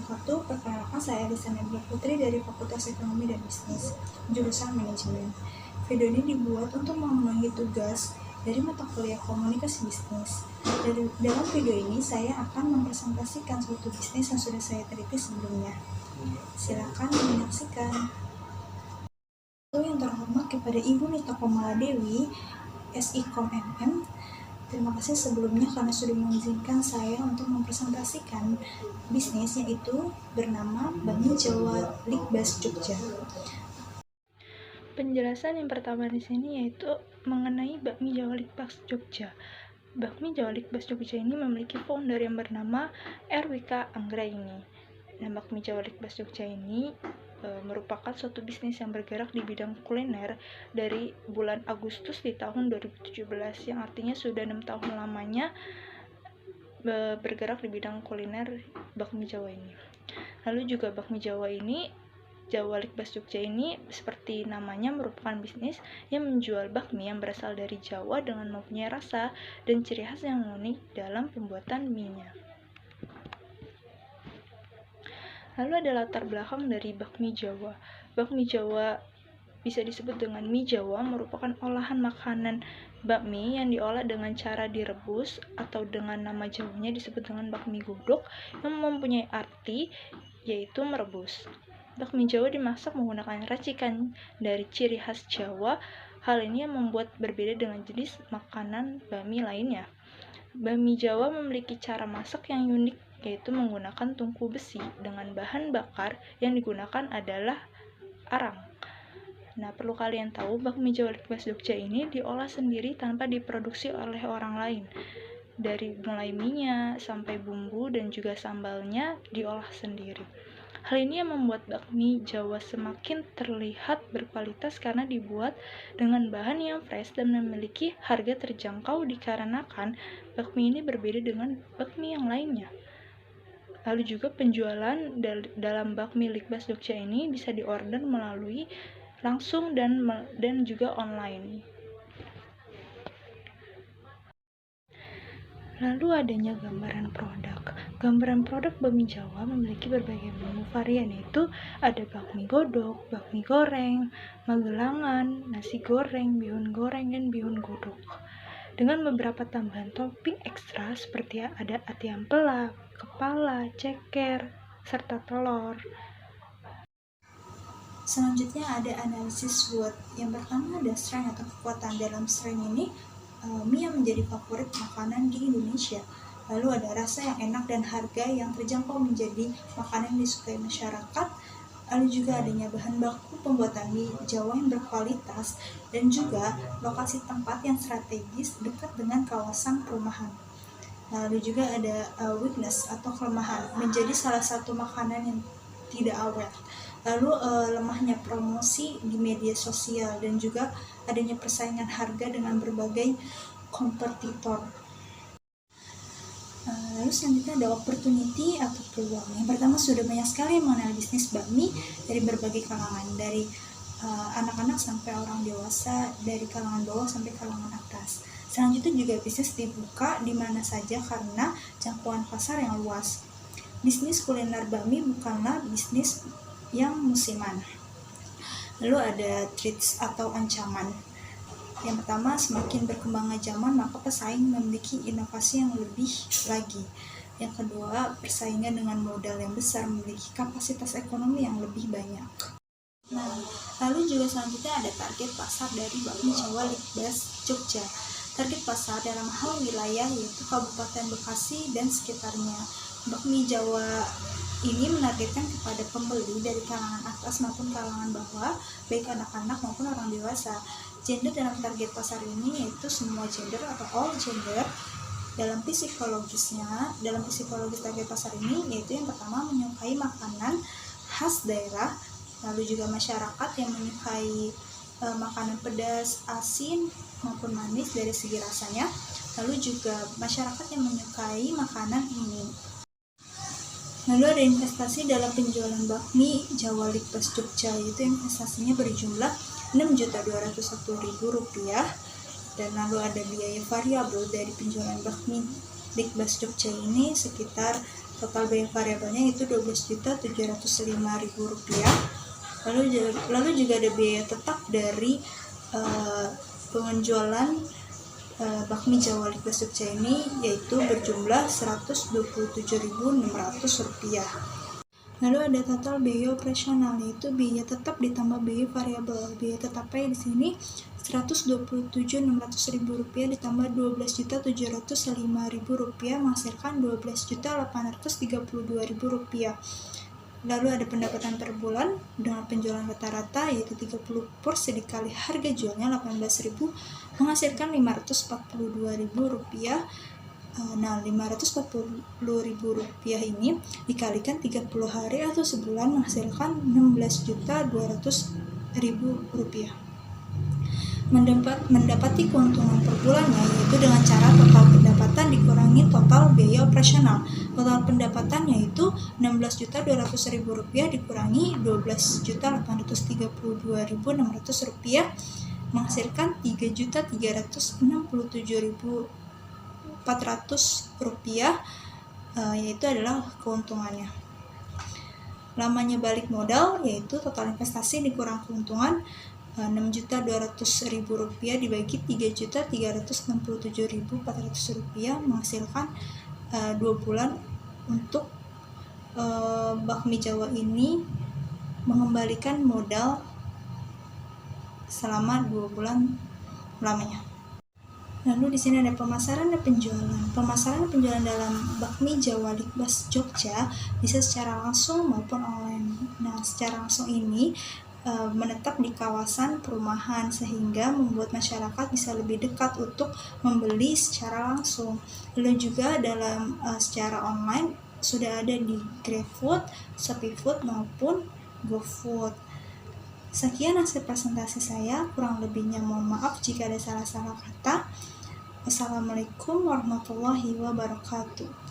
wabarakatuh. Perkenalkan, saya Elisa Nabila Putri dari Fakultas Ekonomi dan Bisnis, jurusan Manajemen. Video ini dibuat untuk memenuhi tugas dari mata kuliah Komunikasi Bisnis. Dalam video ini, saya akan mempresentasikan suatu bisnis yang sudah saya teliti sebelumnya. Silakan menyaksikan. Yang terhormat kepada Ibu Nita Komala Dewi, SIKOM MM. Terima kasih sebelumnya karena sudah mengizinkan saya untuk mempresentasikan bisnis, yaitu bernama Bakmi Jawa Likbas Jogja. Penjelasan yang pertama di sini yaitu mengenai Bakmi Jawa Likbas Jogja. Bakmi Jawa Likbas Jogja ini memiliki founder yang bernama Erwika Anggraini. Nah, Bakmi Jawa Likbas Jogja ini merupakan suatu bisnis yang bergerak di bidang kuliner dari bulan Agustus di tahun 2017, yang artinya sudah 6 tahun lamanya bergerak di bidang kuliner bakmi Jawa ini. Lalu juga bakmi Jawa Likbas Jogja ini, seperti namanya, merupakan bisnis yang menjual bakmi yang berasal dari Jawa dengan mempunyai rasa dan ciri khas yang unik dalam pembuatan mie-nya. Lalu ada latar belakang dari bakmi Jawa. Bakmi Jawa bisa disebut dengan mie Jawa, merupakan olahan makanan bakmi yang diolah dengan cara direbus, atau dengan nama Jawanya disebut dengan bakmi godok, yang mempunyai arti yaitu merebus. Bakmi Jawa dimasak menggunakan racikan dari ciri khas Jawa. Hal ini yang membuat berbeda dengan jenis makanan bakmi lainnya. Bakmi Jawa memiliki cara masak yang unik, yaitu menggunakan tungku besi dengan bahan bakar yang digunakan adalah arang. Nah, perlu kalian tahu, bakmi Jawa Likbas Jogja ini diolah sendiri tanpa diproduksi oleh orang lain. Dari mulai mie-nya sampai bumbu dan juga sambalnya diolah sendiri. Hal ini yang membuat bakmi Jawa semakin terlihat berkualitas karena dibuat dengan bahan yang fresh dan memiliki harga terjangkau, dikarenakan bakmi ini berbeda dengan bakmi yang lainnya. Lalu juga penjualan dalam Bakmi Likbas Jogja ini bisa diorder melalui langsung dan juga online. Lalu adanya gambaran produk. Gambaran produk bakmi Jawa memiliki berbagai menu varian, yaitu ada bakmi godok, bakmi goreng, magelangan, nasi goreng, bihun goreng, dan bihun godok. Dengan beberapa tambahan topping ekstra seperti ada ati ampela, kepala, ceker, serta telur. Selanjutnya ada analisis SWOT. Yang pertama ada strength atau kekuatan. Dalam strength ini, mie yang menjadi favorit makanan di Indonesia. Lalu ada rasa yang enak dan harga yang terjangkau menjadi makanan yang disukai masyarakat. Lalu juga adanya bahan baku pembuatan mie Jawa yang berkualitas, dan juga lokasi tempat yang strategis dekat dengan kawasan perumahan. Lalu juga ada weakness atau kelemahan, menjadi salah satu makanan yang tidak awet. Lalu lemahnya promosi di media sosial, dan juga adanya persaingan harga dengan berbagai kompetitor. Lalu selanjutnya ada opportunity atau peluang. Yang pertama, sudah banyak sekali yang mengenal bisnis bakmi dari berbagai kalangan, dari anak-anak sampai orang dewasa, dari kalangan bawah sampai kalangan atas. Selanjutnya juga bisnis dibuka di mana saja karena jangkauan pasar yang luas. Bisnis kuliner bakmi bukanlah bisnis yang musiman. Lalu ada threats atau ancaman. Yang pertama, semakin berkembangnya zaman, maka pesaing memiliki inovasi yang lebih lagi. Yang kedua, persaingan dengan modal yang besar, memiliki kapasitas ekonomi yang lebih banyak. Nah, lalu juga selanjutnya ada target pasar dari Bakmi Jawa Likbas Jogja. Target pasar dalam hal wilayah yaitu Kabupaten Bekasi dan sekitarnya. Bakmi Jawa ini menargetkan kepada pembeli dari kalangan atas maupun kalangan bawah, baik anak-anak maupun orang dewasa. Gender dalam target pasar ini yaitu semua gender atau all gender. Dalam psikologis target pasar ini yaitu yang pertama, menyukai makanan khas daerah, lalu juga masyarakat yang menyukai makanan pedas, asin maupun manis dari segi rasanya, lalu juga masyarakat yang menyukai makanan ini. Lalu ada investasi dalam penjualan bakmi Jawa Likbas Jogja, yaitu investasinya berjumlah Rp6.201.000, dan lalu ada biaya variabel dari penjualan bakmi Likbas Jogja ini sekitar total biaya variabelnya itu Rp12.705.000. Lalu juga ada biaya tetap dari penjualan bakmi Jawa Likbas Jogja ini, yaitu berjumlah Rp127.600. Lalu ada total biaya operasional, yaitu biaya tetap ditambah biaya variabel. Biaya tetapnya di sini Rp127.600.000 ditambah Rp12.705.000 menghasilkan Rp12.832.000. Lalu ada pendapatan per bulan dengan penjualan rata-rata yaitu 30 porsi dikali harga jualnya Rp18.000 menghasilkan Rp542.000. Nah, Rp540.000 ini dikalikan 30 hari atau sebulan menghasilkan Rp16.200.000. Mendapati keuntungan per bulannya yaitu dengan cara total pendapatan dikurangi total biaya operasional. Total pendapatan yaitu Rp16.200.000 dikurangi Rp12.832.600 menghasilkan Rp3.367.400, yaitu adalah keuntungannya. Lamanya balik modal yaitu total investasi dikurang keuntungan Rp6.200.000 dibagi Rp3.367.400 menghasilkan 2 bulan untuk bakmi Jawa ini mengembalikan modal selama 2 bulan lamanya. Lalu di sini ada pemasaran dan penjualan. Pemasaran dan penjualan dalam bakmi Jawa Likbas Jogja bisa secara langsung maupun online. Nah, secara langsung ini menetap di kawasan perumahan sehingga membuat masyarakat bisa lebih dekat untuk membeli secara langsung. Lalu juga dalam secara online sudah ada di GrabFood, ShopeeFood maupun GoFood. Sekian hasil presentasi saya, kurang lebihnya mohon maaf jika ada salah-salah kata. Wassalamualaikum warahmatullahi wabarakatuh.